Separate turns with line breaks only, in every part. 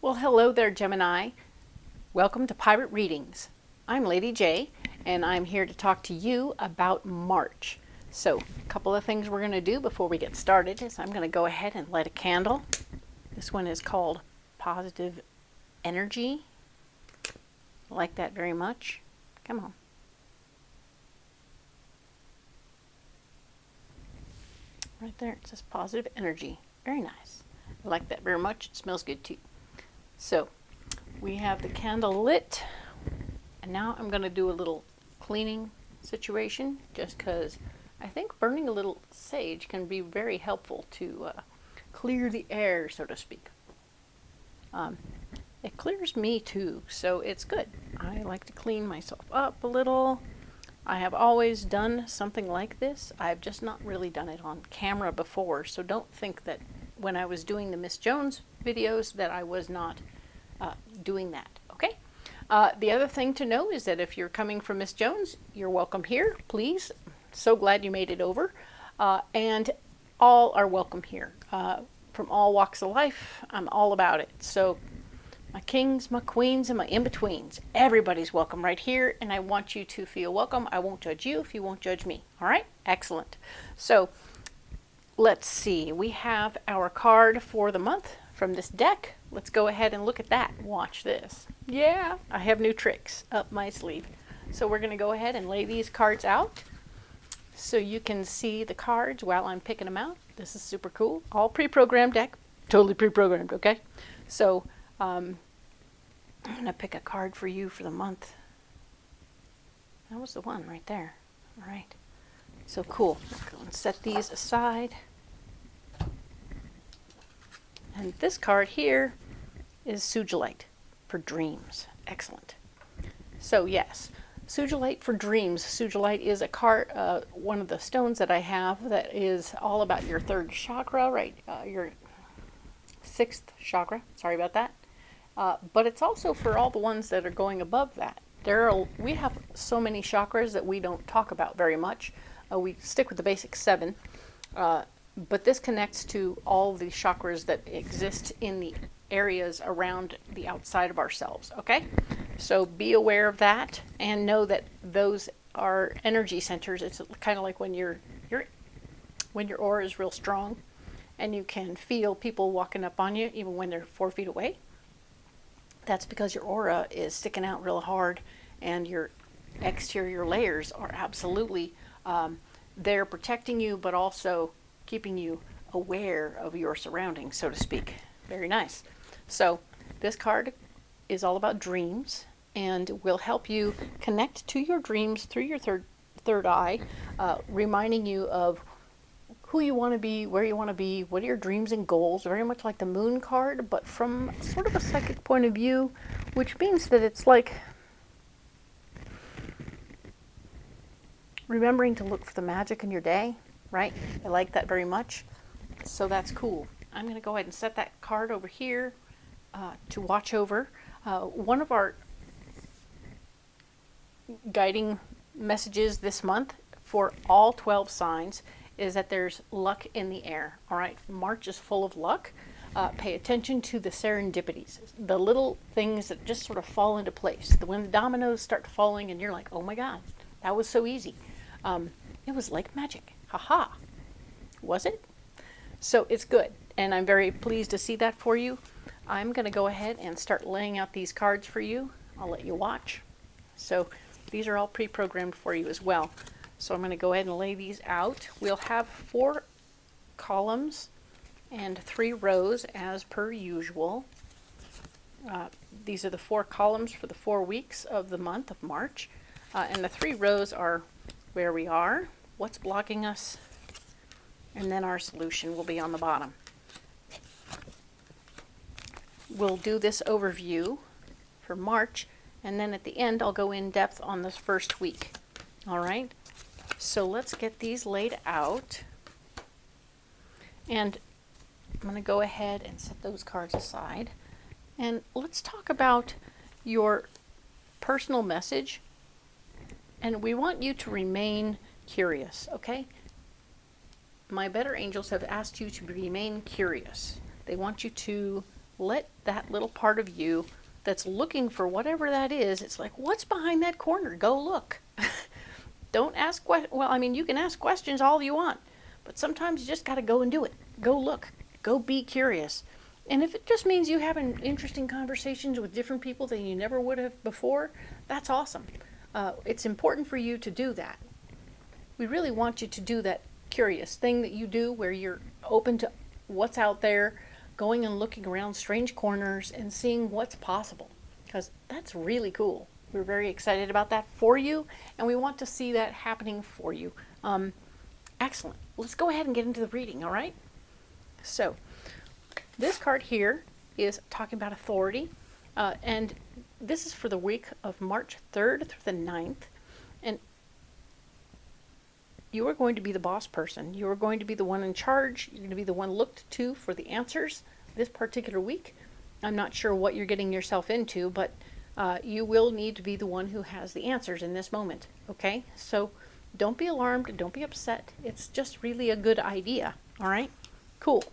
Well, hello there, Gemini. Welcome to Pirate Readings. I'm Lady J, and I'm here to talk to you about March. So, a couple of things we're going to do before we get started is I'm going to go ahead and light a candle. This one is called Positive Energy. I like that very much. Come on. Right there, it says Positive Energy. Very nice. I like that very much. It smells good too. So, we have the candle lit, and now I'm going to do a little cleaning situation, just because I think burning a little sage can be very helpful to clear the air, so to speak. It clears me too, so it's good. I like to clean myself up a little. I have always done something like this. I've just not really done it on camera before, so don't think that when I was doing the Miss Jones videos that I was not doing that, okay? The other thing to know is that if you're coming from Miss Jones, you're welcome here, please. So glad you made it over. And all are welcome here. From all walks of life, I'm all about it. So my kings, my queens, and my in-betweens, everybody's welcome right here, and I want you to feel welcome. I won't judge you if you won't judge me, all right? Excellent. So let's see. We have our card for the month from this deck. Let's go ahead and look at that. Watch this. Yeah, I have new tricks up my sleeve. So we're going to go ahead and lay these cards out so you can see the cards while I'm picking them out. This is super cool. All pre-programmed deck. Totally pre-programmed, okay? So I'm going to pick a card for you for the month. That was the one right there. All right. So cool. Go and set these aside. And this card here is Sugilite for dreams. Excellent. So yes, Sugilite for dreams. Sugilite is a card, one of the stones that I have that is all about your third chakra, right? Your sixth chakra. Sorry about that. But it's also for all the ones that are going above that. We have so many chakras that we don't talk about very much. We stick with the basic 7. But this connects to all the chakras that exist in the areas around the outside of ourselves, okay? So be aware of that and know that those are energy centers. It's kind of like when your aura is real strong and you can feel people walking up on you even when they're 4 feet away. That's because your aura is sticking out real hard and your exterior layers are absolutely there protecting you, but also keeping you aware of your surroundings, so to speak. Very nice. So this card is all about dreams and will help you connect to your dreams through your third eye, reminding you of who you want to be, where you want to be, what are your dreams and goals, very much like the moon card, but from sort of a psychic point of view, which means that it's like remembering to look for the magic in your day, right? I like that very much. So that's cool. I'm going to go ahead and set that card over here to watch over. One of our guiding messages this month for all 12 signs is that there's luck in the air. All right, March is full of luck. Pay attention to the serendipities, the little things that just sort of fall into place. When the dominoes start falling and you're like, oh my God, that was so easy. It was like magic. Haha. Was it? So it's good, and I'm very pleased to see that for you. I'm going to go ahead and start laying out these cards for you. I'll let you watch. So these are all pre-programmed for you as well. So I'm going to go ahead and lay these out. We'll have 4 columns and 3 rows as per usual. These are the 4 columns for the 4 weeks of the month of March. And the 3 rows are where we are, what's blocking us, and then our solution will be on the bottom. We'll do this overview for March, and then at the end I'll go in depth on this first week. All right, so let's get these laid out. And I'm going to go ahead and set those cards aside. And let's talk about your personal message. And we want you to remain curious, okay? My better angels have asked you to remain curious. They want you to let that little part of you that's looking for whatever that is, it's like, what's behind that corner? Go look. Don't ask questions. Well, I mean, you can ask questions all you want, but sometimes you just got to go and do it. Go look. Go be curious. And if it just means you having interesting conversations with different people than you never would have before, that's awesome. It's important for you to do that. We really want you to do that curious thing that you do where you're open to what's out there, going and looking around strange corners and seeing what's possible, because that's really cool. We're very excited about that for you, and we want to see that happening for you. Excellent. Let's go ahead and get into the reading, all right? So, this card here is talking about authority, and this is for the week of March 3rd through the 9th, and you are going to be the boss person. You are going to be the one in charge. You're going to be the one looked to for the answers this particular week. I'm not sure what you're getting yourself into, but you will need to be the one who has the answers in this moment, okay? So don't be alarmed. Don't be upset. It's just really a good idea, all right? Cool.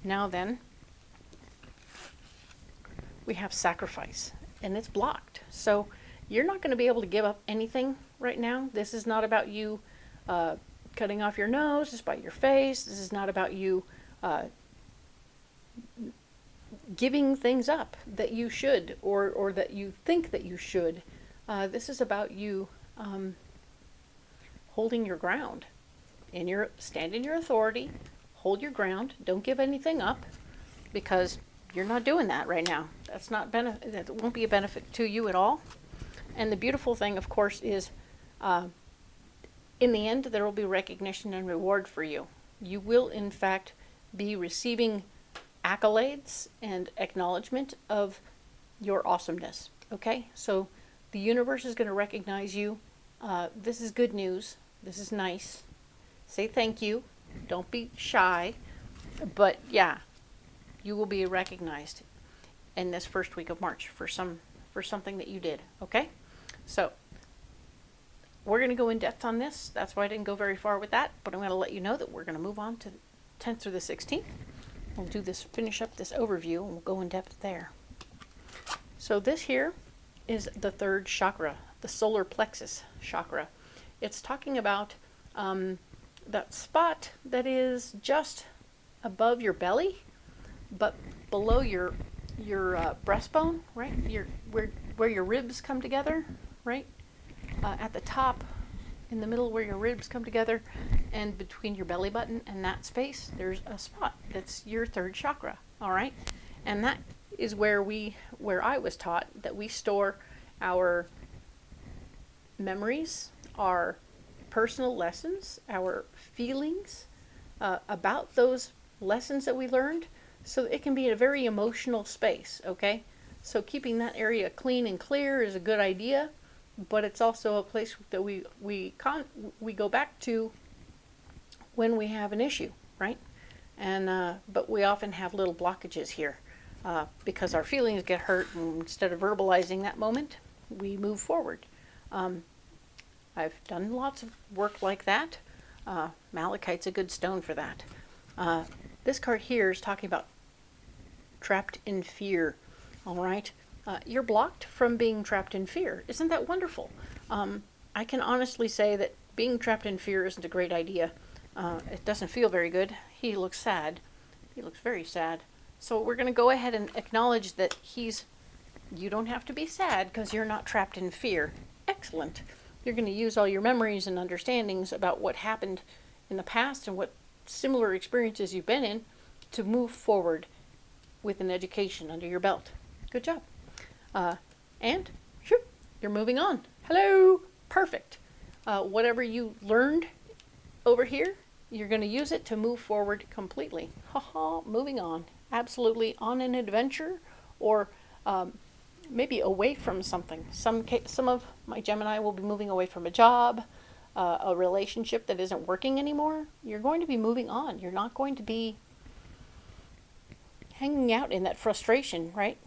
Now then, we have sacrifice, and it's blocked. So you're not going to be able to give up anything right now. This is not about you cutting off your nose to spite your face. This is not about you giving things up that you should or that you think that you should. This is about you holding your ground. Stand in your authority, hold your ground, don't give anything up, because you're not doing that right now. That won't be a benefit to you at all. And the beautiful thing, of course, is in the end, there will be recognition and reward for you. You will, in fact, be receiving accolades and acknowledgement of your awesomeness. Okay? So the universe is going to recognize you. This is good news. This is nice. Say thank you. Don't be shy. But yeah, you will be recognized in this first week of March for something that you did. Okay? So we're going to go in depth on this. That's why I didn't go very far with that, but I'm going to let you know that we're going to move on to 10th through the 16th. We'll finish up this overview, and we'll go in depth there. So this here is the third chakra, the solar plexus chakra. It's talking about that spot that is just above your belly, but below your breastbone, right? Where your ribs come together, right? At the top, in the middle where your ribs come together, and between your belly button and that space, there's a spot that's your third chakra, all right? And that is where I was taught that we store our memories, our personal lessons, our feelings about those lessons that we learned, so it can be a very emotional space, okay? So keeping that area clean and clear is a good idea, but it's also a place that we go back to when we have an issue, right? And but we often have little blockages here because our feelings get hurt, and instead of verbalizing that moment, we move forward. I've done lots of work like that. Malachite's a good stone for that. This card here is talking about trapped in fear, all right? You're blocked from being trapped in fear. Isn't that wonderful? I can honestly say that being trapped in fear isn't a great idea. It doesn't feel very good. He looks sad. He looks very sad. So we're going to go ahead and acknowledge that you don't have to be sad because you're not trapped in fear. Excellent. You're going to use all your memories and understandings about what happened in the past and what similar experiences you've been in to move forward with an education under your belt. Good job. And shoot, you're moving on. Hello. Perfect. Whatever you learned over here, you're going to use it to move forward completely. Moving on. Absolutely on an adventure, or maybe away from something. Some of my Gemini will be moving away from a job, a relationship that isn't working anymore. You're going to be moving on. You're not going to be hanging out in that frustration, right?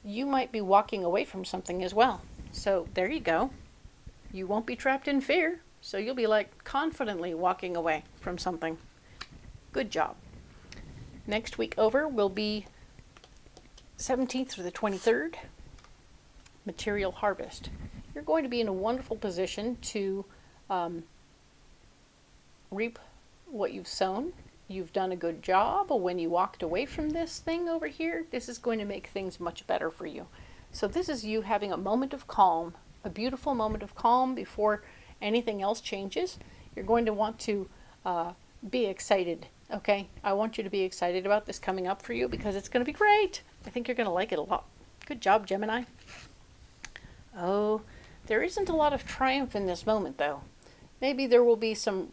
You might be walking away from something as well. So there you go. You won't be trapped in fear. So you'll be like confidently walking away from something. Good job. Next week over will be 17th through the 23rd, material harvest. You're going to be in a wonderful position to reap what you've sown. You've done a good job when you walked away from this thing over here. This is going to make things much better for you. So this is you having a moment of calm, a beautiful moment of calm before anything else changes. You're going to want to be excited, okay? I want you to be excited about this coming up for you because it's going to be great. I think you're going to like it a lot. Good job, Gemini. Oh, there isn't a lot of triumph in this moment, though. Maybe there will be some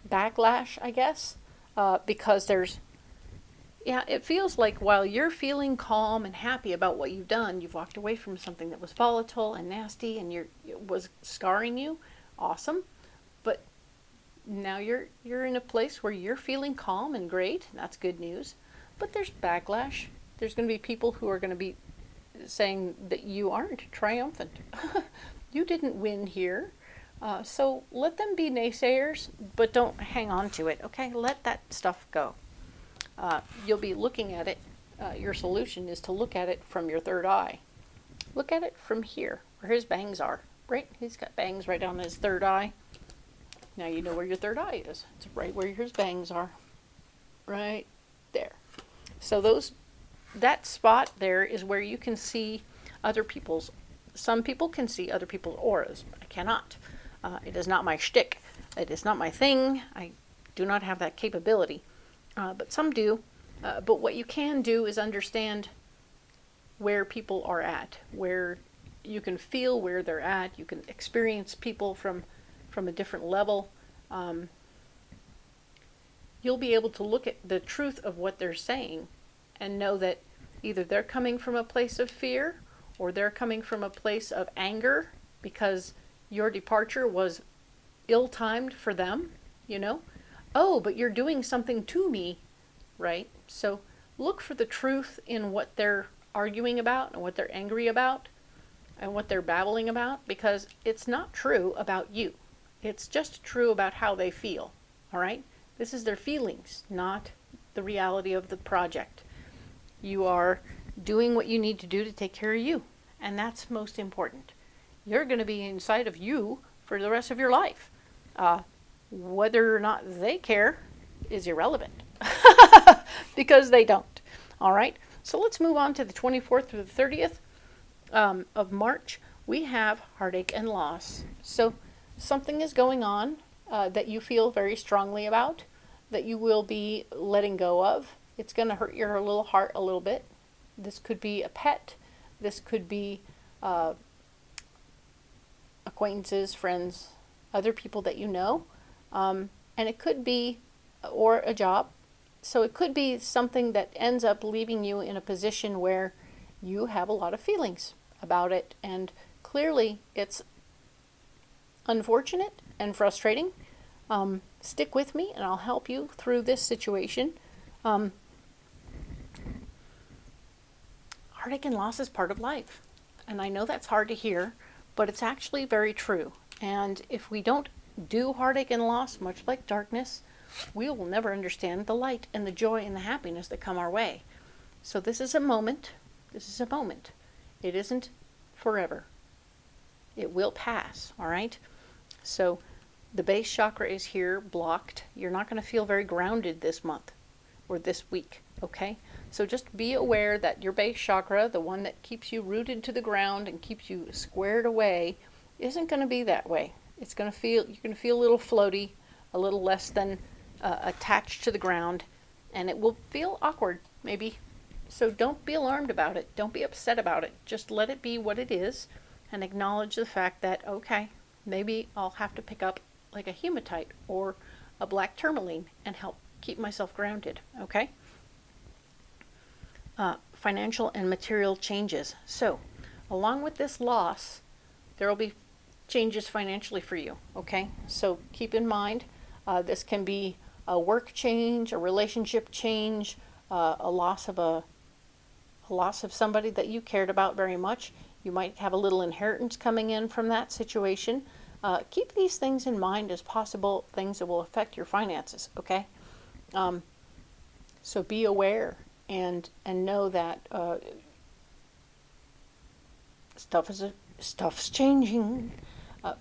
backlash, I guess, because it feels like while you're feeling calm and happy about what you've done, you've walked away from something that was volatile and nasty and it was scarring you. Awesome. But now you're in a place where you're feeling calm and great. That's good news. But there's backlash. There's going to be people who are going to be saying that you aren't triumphant. You didn't win here. So let them be naysayers, but don't hang on to it, okay? Let that stuff go. You'll be looking at it. Your solution is to look at it from your third eye. Look at it from here, where his bangs are. Right? He's got bangs right on his third eye. Now you know where your third eye is. It's right where his bangs are. Right there. So that spot there is where you can see other people's. Some people can see other people's auras. I cannot. It is not my shtick. It is not my thing. I do not have that capability. But some do. But what you can do is understand where people are at, where you can feel where they're at. You can experience people from a different level. You'll be able to look at the truth of what they're saying and know that either they're coming from a place of fear or they're coming from a place of anger because your departure was ill-timed for them, you know? Oh, but you're doing something to me, right? So look for the truth in what they're arguing about and what they're angry about and what they're babbling about, because it's not true about you. It's just true about how they feel, all right? This is their feelings, not the reality of the project. You are doing what you need to do to take care of you, and that's most important. You're going to be inside of you for the rest of your life. Whether or not they care is irrelevant because they don't. All right, so let's move on to the 24th through the 30th of March. We have heartache and loss. So something is going on that you feel very strongly about, that you will be letting go of. It's going to hurt your little heart a little bit. This could be a pet. This could be acquaintances, friends, other people that you know. And it could be, or a job. So it could be something that ends up leaving you in a position where you have a lot of feelings about it. And clearly it's unfortunate and frustrating. Stick with me and I'll help you through this situation. Heartache and loss is part of life. And I know that's hard to hear, but it's actually very true. And if we don't do heartache and loss, much like darkness, we will never understand the light and the joy and the happiness that come our way. So this is a moment. This is a moment. It isn't forever. It will pass, all right? So the base chakra is here blocked. You're not going to feel very grounded this month or this week, okay? So just be aware that your base chakra, the one that keeps you rooted to the ground and keeps you squared away, isn't going to be that way. It's going to feel, you're going to feel a little floaty, a little less than attached to the ground, and it will feel awkward, maybe. So don't be alarmed about it. Don't be upset about it. Just let it be what it is and acknowledge the fact that, okay, maybe I'll have to pick up like a hematite or a black tourmaline and help keep myself grounded, okay? Financial and material changes. So, along with this loss, there will be changes financially for you, okay? So keep in mind, this can be a work change, a relationship change, a loss of somebody that you cared about very much. You might have a little inheritance coming in from that situation. Keep these things in mind as possible things that will affect your finances, okay? So be aware and know that stuff's changing,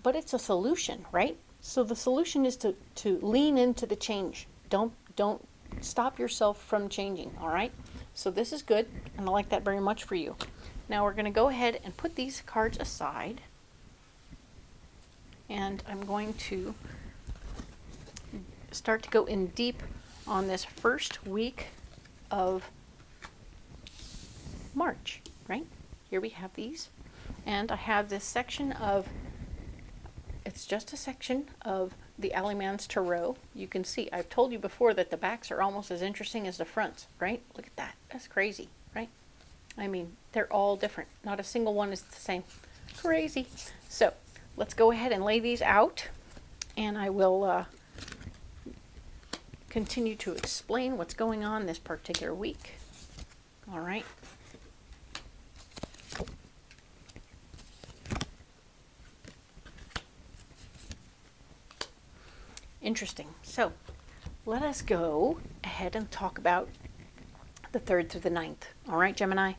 but it's a solution, right? So the solution is to lean into the change. Don't stop yourself from changing, all right? So this is good, and I like that very much for you. Now we're going to go ahead and put these cards aside, and I'm going to start to go in deep on this first week of March, right? Here we have these, and I have this section of, it's just a section of the Alleyman's Tarot. You can see, I've told you before that the backs are almost as interesting as the fronts, right? Look at that. That's crazy, right? I mean, they're all different. Not a single one is the same. Crazy. So let's go ahead and lay these out, and I will continue to explain what's going on this particular week. All right. Interesting. So let us go ahead and talk about the 3rd through the 9th. All right, Gemini,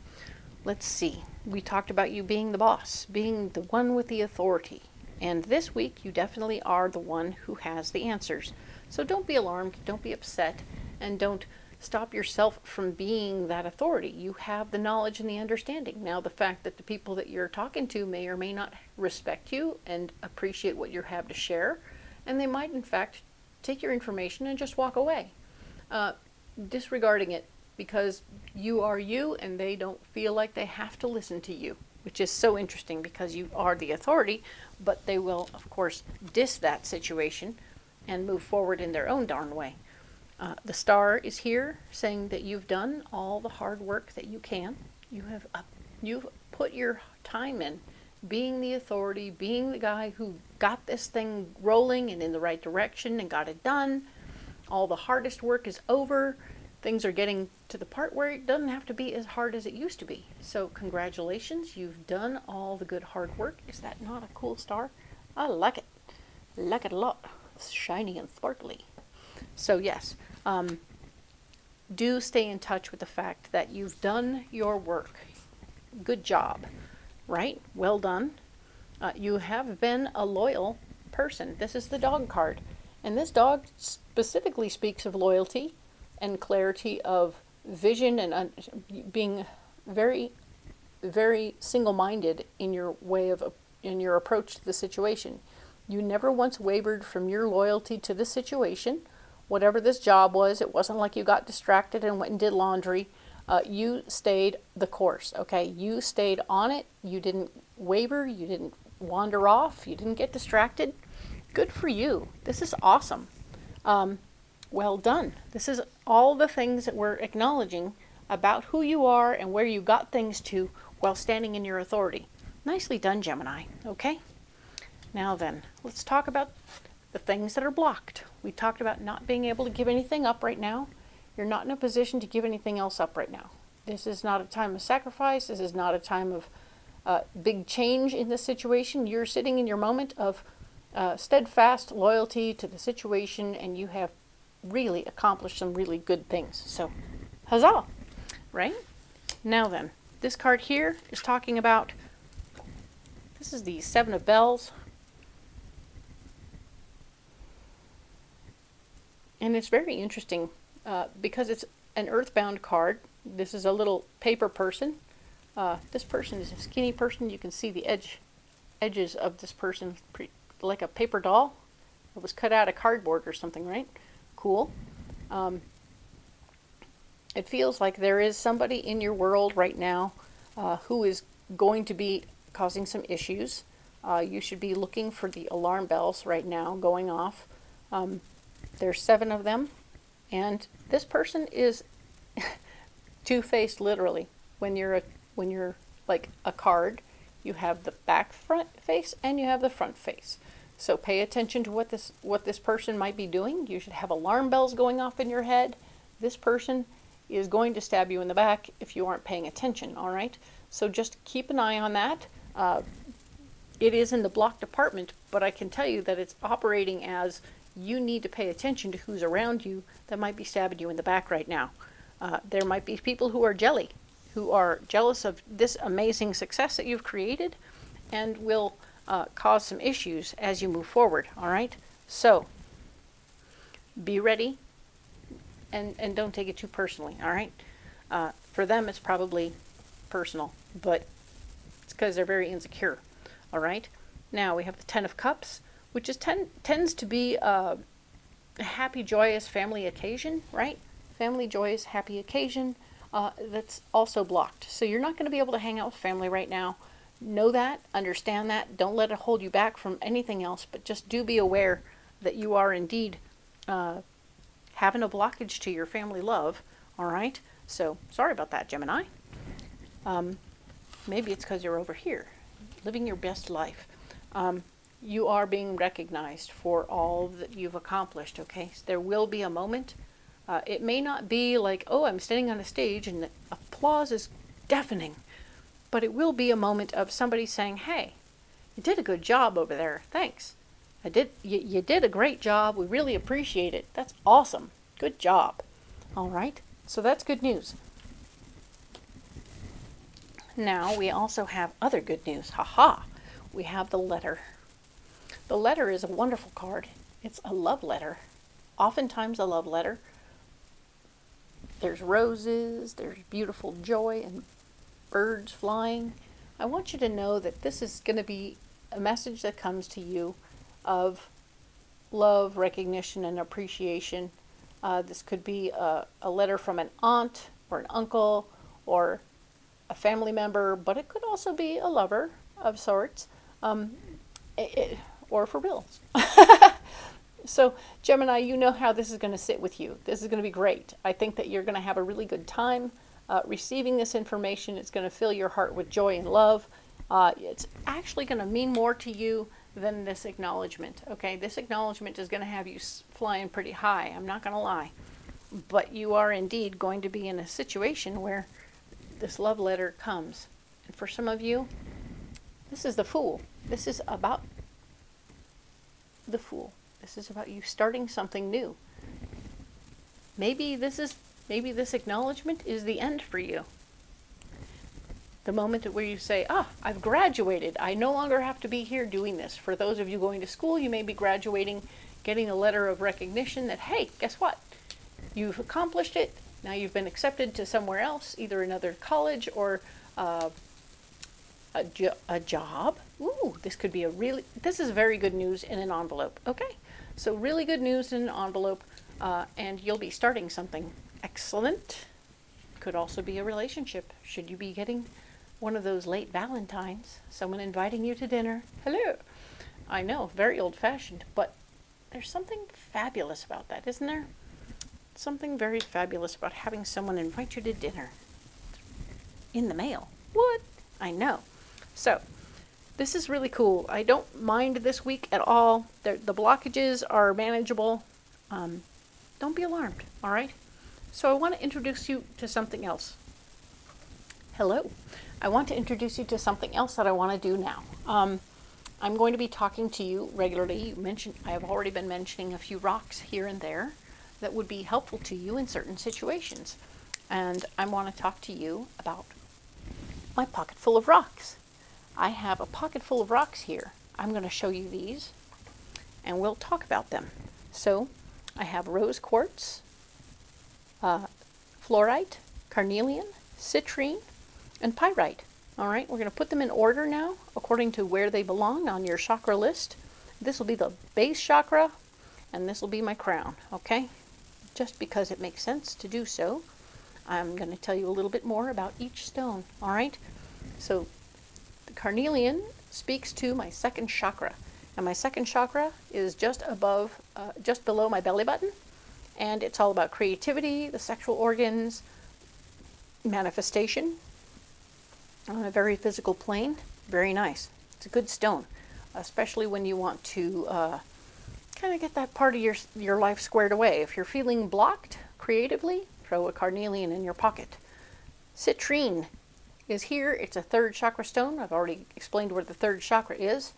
let's see. We talked about you being the boss, being the one with the authority. And this week, you definitely are the one who has the answers. So don't be alarmed, don't be upset, and don't stop yourself from being that authority. You have the knowledge and the understanding. Now, the fact that the people that you're talking to may or may not respect you and appreciate what you have to share, and they might, in fact, take your information and just walk away, disregarding it because you are you and they don't feel like they have to listen to you, which is so interesting because you are the authority, but they will, of course, diss that situation and move forward in their own darn way. The star is here saying that you've done all the hard work that you can. You've put your time in, being the authority, being the guy who got this thing rolling and in the right direction and got it done. All the hardest work is over. Things are getting to the part where it doesn't have to be as hard as it used to be. So congratulations, you've done all the good hard work. Is that not a cool star? I like it. I like it a lot. It's shiny and sparkly. So yes, do stay in touch with the fact that you've done your work. Good job. Right? Well done. You have been a loyal person. This is the dog card. And this dog specifically speaks of loyalty and clarity of vision and being very, very single-minded in your in your approach to the situation. You never once wavered from your loyalty to the situation. Whatever this job was, it wasn't like you got distracted and went and did laundry. You stayed the course, okay? You stayed on it. You didn't waver. You didn't wander off. You didn't get distracted. Good for you. This is awesome. Well done. This is all the things that we're acknowledging about who you are and where you got things to while standing in your authority. Nicely done, Gemini, okay? Now then, let's talk about the things that are blocked. We talked about not being able to give anything up right now. You're not in a position to give anything else up right now. This is not a time of sacrifice. This is not a time of big change in this situation. You're sitting in your moment of steadfast loyalty to the situation, and you have really accomplished some really good things. So, huzzah, right? Now then, this card here is talking about, this is the 7 of Bells. And it's very interesting because it's an earthbound card. This is a little paper person. This person is a skinny person. You can see the edges of this person, like a paper doll. It was cut out of cardboard or something, right? Cool. It feels like there is somebody in your world right now who is going to be causing some issues. You should be looking for the alarm bells right now going off. There's 7 of them, and this person is two-faced, literally. When you're like a card, you have the back front face and you have the front face. So pay attention to what this person might be doing. You should have alarm bells going off in your head. This person is going to stab you in the back if you aren't paying attention, all right? So just keep an eye on that. It is in the block department, but I can tell you that it's operating as you need to pay attention to who's around you that might be stabbing you in the back right now. There might be people who are who are jealous of this amazing success that you've created, and will cause some issues as you move forward. All right, so be ready, and don't take it too personally. All right, for them it's probably personal, but it's because they're very insecure. All right, now we have the Ten of Cups, which tends to be a happy, joyous family occasion, right? Family, joyous, happy occasion that's also blocked. So you're not going to be able to hang out with family right now. Know that, understand that. Don't let it hold you back from anything else, but just do be aware that you are indeed having a blockage to your family love. All right? So sorry about that, Gemini. Maybe it's because you're over here, living your best life. You are being recognized for all that you've accomplished, okay? So there will be a moment. It may not be like, oh, I'm standing on a stage and the applause is deafening. But it will be a moment of somebody saying, hey, you did a good job over there. Thanks. You did a great job. We really appreciate it. That's awesome. Good job. All right. So that's good news. Now we also have other good news. Haha. We have the letter. The letter is a wonderful card. It's a love letter. Oftentimes a love letter. There's roses, there's beautiful joy and birds flying. I want you to know that this is going to be a message that comes to you of love, recognition, and appreciation. This could be a letter from an aunt or an uncle or a family member, but it could also be a lover of sorts, or for bills. So, Gemini, you know how this is going to sit with you. This is going to be great. I think that you're going to have a really good time receiving this information. It's going to fill your heart with joy and love. It's actually going to mean more to you than this acknowledgement. Okay, this acknowledgement is going to have you flying pretty high. I'm not going to lie. But you are indeed going to be in a situation where this love letter comes. And for some of you, this is the Fool. This is about the Fool. This is about you starting something new. Maybe this acknowledgement is the end for you. The moment where you say, I've graduated. I no longer have to be here doing this. For those of you going to school, you may be graduating, getting a letter of recognition that, hey, guess what? You've accomplished it. Now you've been accepted to somewhere else, either another college or a job. Ooh, this is very good news in an envelope. Okay, so really good news in an envelope, and you'll be starting something excellent. Could also be a relationship. Should you be getting one of those late Valentines, someone inviting you to dinner? Hello. I know, very old-fashioned, but there's something fabulous about that, isn't there? Something very fabulous about having someone invite you to dinner in the mail. What? I know. So, this is really cool. I don't mind this week at all. The blockages are manageable. Don't be alarmed, all right? So I want to introduce you to something else. Hello. I want to introduce you to something else that I want to do now. I'm going to be talking to you regularly. I have already been mentioning a few rocks here and there that would be helpful to you in certain situations. And I want to talk to you about my pocket full of rocks. I have a pocket full of rocks here. I'm going to show you these and we'll talk about them. So I have rose quartz, fluorite, carnelian, citrine, and pyrite. All right, we're going to put them in order now according to where they belong on your chakra list. This will be the base chakra and this will be my crown, okay? Just because it makes sense to do so, I'm going to tell you a little bit more about each stone, all right? So the carnelian speaks to my second chakra, and my second chakra is just below my belly button, and it's all about creativity, the sexual organs, manifestation on a very physical plane. Very nice. It's a good stone, especially when you want to kind of get that part of your life squared away. If you're feeling blocked creatively, throw a carnelian in your pocket. Citrine is here. It's a third chakra stone. I've already explained where the third chakra is,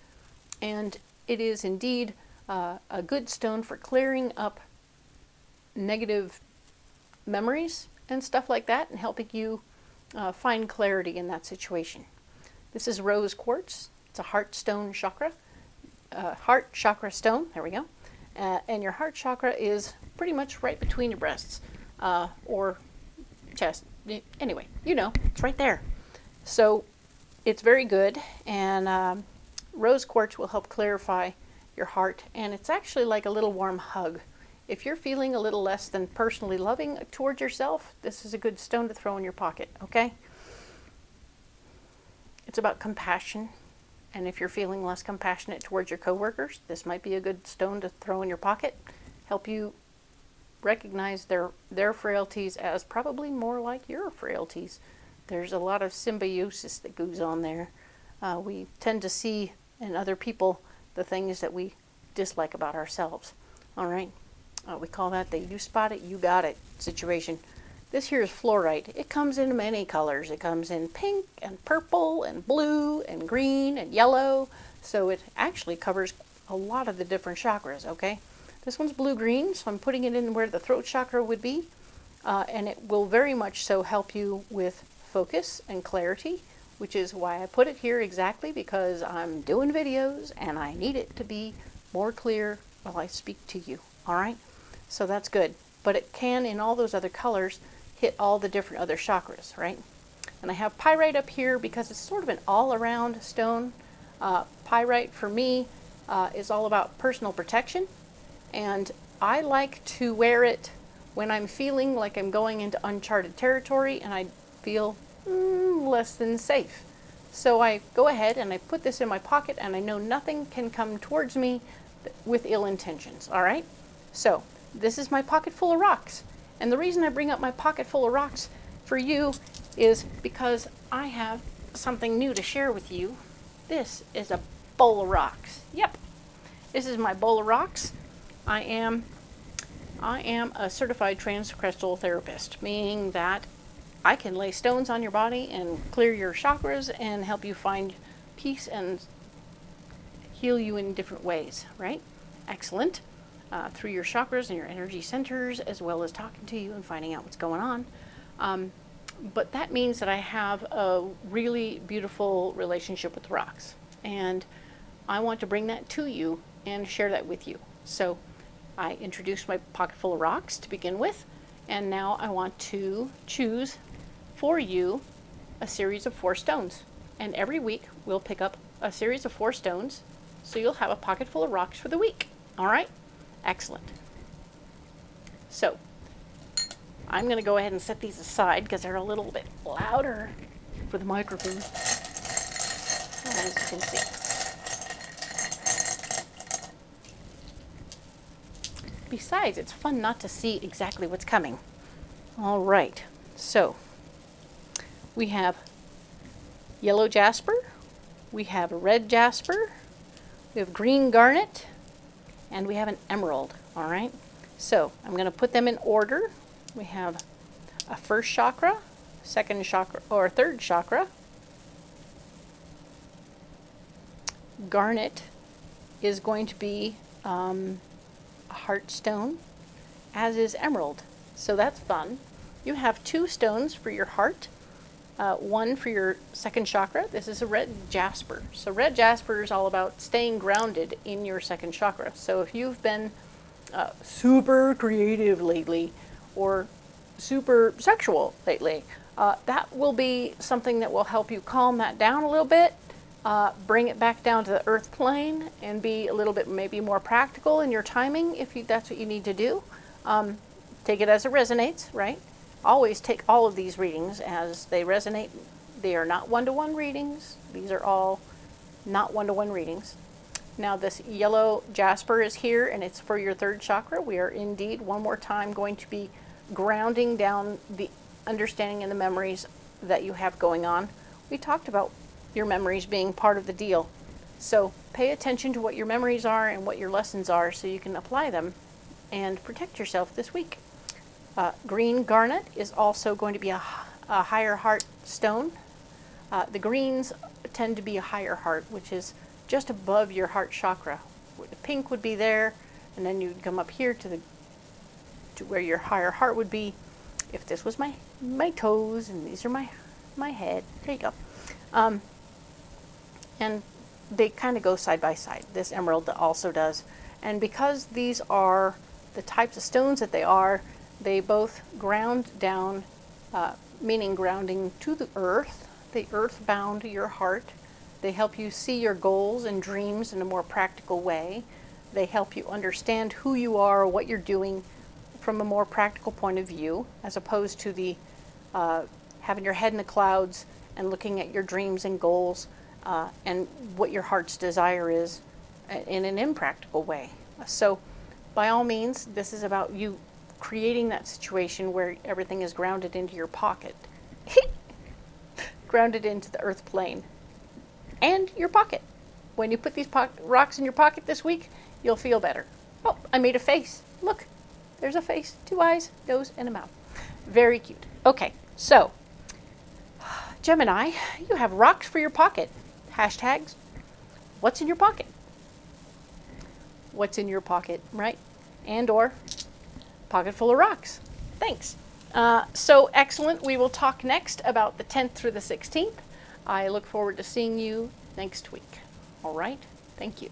and it is indeed a good stone for clearing up negative memories and stuff like that, and helping you find clarity in that situation. This is rose quartz. It's a heart stone chakra. Heart chakra stone. There we go. And your heart chakra is pretty much right between your breasts or chest. Anyway, you know, it's right there. So it's very good, and rose quartz will help clarify your heart, and it's actually like a little warm hug. If you're feeling a little less than personally loving towards yourself, this is a good stone to throw in your pocket, okay? It's about compassion, and if you're feeling less compassionate towards your coworkers, this might be a good stone to throw in your pocket. Help you recognize their frailties as probably more like your frailties. There's a lot of symbiosis that goes on there. We tend to see in other people the things that we dislike about ourselves. All right? We call that the you spot it, you got it situation. This here is fluorite. It comes in many colors. It comes in pink and purple and blue and green and yellow. So it actually covers a lot of the different chakras, okay? This one's blue-green, so I'm putting it in where the throat chakra would be. And it will very much so help you with focus and clarity, which is why I put it here exactly, because I'm doing videos and I need it to be more clear while I speak to you, all right? So that's good. But it can, in all those other colors, hit all the different other chakras, right? And I have pyrite up here because it's sort of an all-around stone. Pyrite, for me, is all about personal protection. And I like to wear it when I'm feeling like I'm going into uncharted territory and I feel less than safe. So I go ahead and I put this in my pocket, and I know nothing can come towards me with ill intentions, all right? So this is my pocket full of rocks. And the reason I bring up my pocket full of rocks for you is because I have something new to share with you. This is a bowl of rocks. Yep, this is my bowl of rocks. I am a certified transcrystal therapist, meaning that I can lay stones on your body and clear your chakras and help you find peace and heal you in different ways, right? Excellent. Through your chakras and your energy centers, as well as talking to you and finding out what's going on. But that means that I have a really beautiful relationship with rocks, and I want to bring that to you and share that with you. So I introduced my pocket full of rocks to begin with, and now I want to choose for you a series of 4 stones. And every week we'll pick up a series of 4 stones, so you'll have a pocket full of rocks for the week. All right? Excellent. So I'm going to go ahead and set these aside because they're a little bit louder for the microphone, as you can see. Besides, it's fun not to see exactly what's coming. All right, so we have yellow jasper, we have red jasper, we have green garnet, and we have an emerald, all right? So I'm going to put them in order. We have a first chakra, second chakra, or third chakra. Garnet is going to be a heart stone, as is emerald. So that's fun. You have 2 stones for your heart, one for your second chakra. This is a red jasper. So red jasper is all about staying grounded in your second chakra. So if you've been super creative lately or super sexual lately, that will be something that will help you calm that down a little bit, bring it back down to the earth plane, and be a little bit maybe more practical in your timing if that's what you need to do. Take it as it resonates, right? Always take all of these readings as they resonate. They are not one-to-one readings. These are all not one-to-one readings. Now this yellow jasper is here, and it's for your third chakra. We are indeed one more time going to be grounding down the understanding and the memories that you have going on. We talked about your memories being part of the deal. So pay attention to what your memories are and what your lessons are so you can apply them and protect yourself this week. Green garnet is also going to be a higher heart stone. The greens tend to be a higher heart, which is just above your heart chakra. The pink would be there, and then you'd come up here to where your higher heart would be, if this was my toes and these are my head, there you go. And they kind of go side by side. This emerald also does. And because these are the types of stones that they both ground down, meaning grounding to the earth. They earth bound your heart. They help you see your goals and dreams in a more practical way. They help you understand who you are or what you're doing from a more practical point of view, as opposed to the having your head in the clouds and looking at your dreams and goals and what your heart's desire is in an impractical way. So by all means, this is about you creating that situation where everything is grounded into your pocket. Grounded into the earth plane. And your pocket. When you put these rocks in your pocket this week, you'll feel better. Oh, I made a face. Look, there's a face, 2 eyes, nose, and a mouth. Very cute. Okay, so, Gemini, you have rocks for your pocket. Hashtags, what's in your pocket? What's in your pocket, right? And or, pocket full of rocks. Thanks. So excellent. We will talk next about the 10th through the 16th. I look forward to seeing you next week. All right. Thank you.